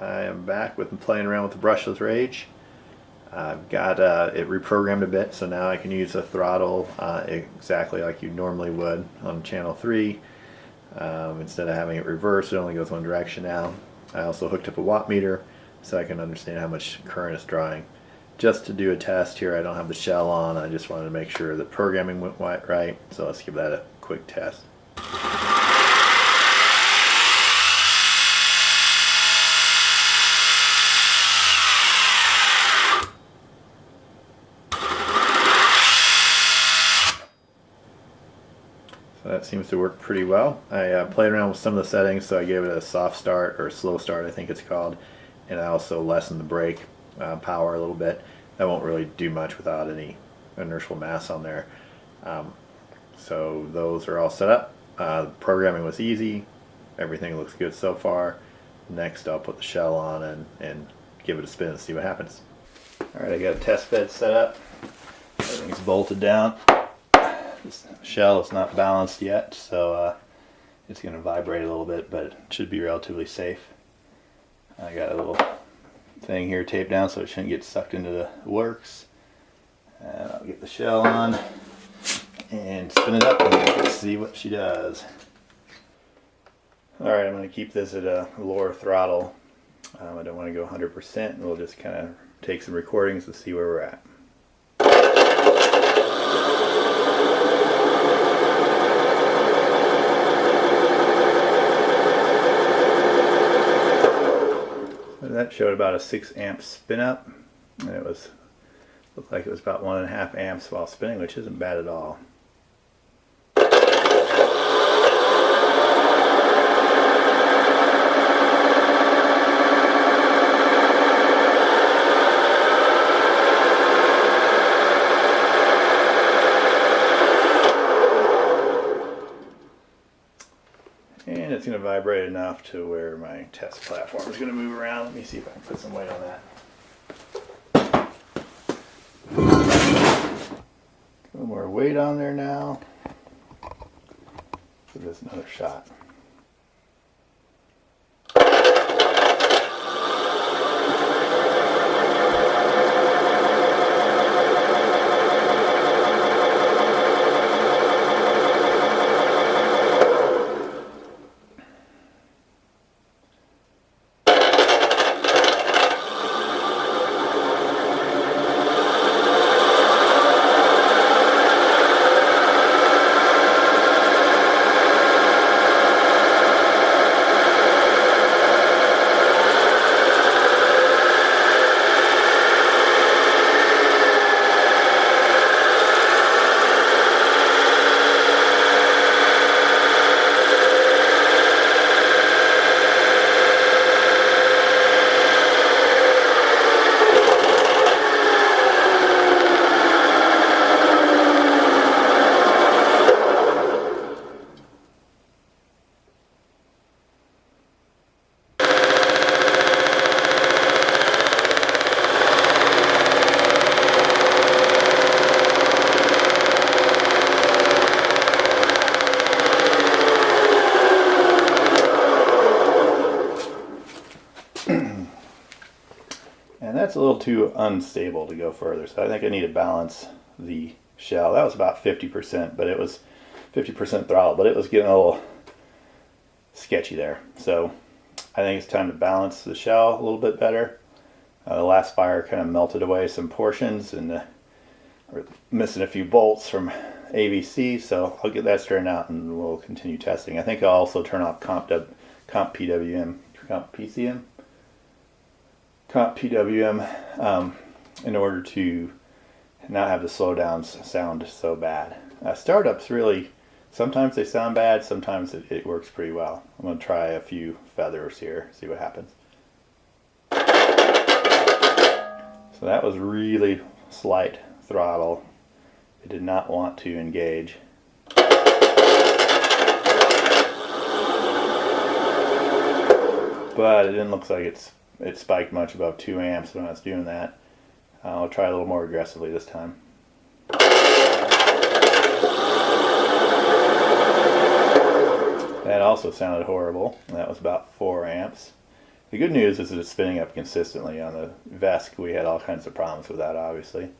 I am back with playing around with the Brushless Rage. I've got it reprogrammed a bit, so now I can use a throttle exactly like you normally would on channel 3. Instead of having it reversed, it only goes one direction now. I also hooked up a watt meter so I can understand how much current it's drawing. Just to do a test here, I don't have the shell on. I just wanted to make sure that programming went right, so let's give that a quick test. So that seems to work pretty well. I played around with some of the settings, so I gave it a soft start, or a slow start I think it's called, and I also lessened the brake power a little bit. That won't really do much without any inertial mass on there. So those are all set up. Programming was easy. Everything looks good so far. Next I'll put the shell on and give it a spin and see what happens. Alright, I got a test bed set up. Everything's bolted down. This shell is not balanced yet, so it's going to vibrate a little bit, but it should be relatively safe. I got a little thing here taped down so it shouldn't get sucked into the works. And I'll get the shell on and spin it up and see what she does. Alright, I'm going to keep this at a lower throttle. I don't want to go 100%, and we'll just kind of take some recordings to see where we're at. That showed about a 6 amp spin up, and it looked like it was about 1.5 amps while spinning, which isn't bad at all. And it's going to vibrate enough to where my test platform is going to move around. Let me see if I can put some weight on that. A little more weight on there now. Give this another shot. And that's a little too unstable to go further, so I think I need to balance the shell. That was about 50%, but it was 50% throttle, but it was getting a little sketchy there. So I think it's time to balance the shell a little bit better. The last fire kind of melted away some portions, and we're missing a few bolts from AVC, so I'll get that straightened out and we'll continue testing. I think I'll also turn off comp PWM in order to not have the slowdowns sound so bad. Startups really, sometimes they sound bad, sometimes it works pretty well. I'm going to try a few feathers here, see what happens. So that was really slight throttle. It did not want to engage. But it didn't look like it spiked much above 2 amps when I was doing that. I'll try a little more aggressively this time. That also sounded horrible. That was about 4 amps. The good news is that it's spinning up consistently. On the Vesk, we had all kinds of problems with that, obviously.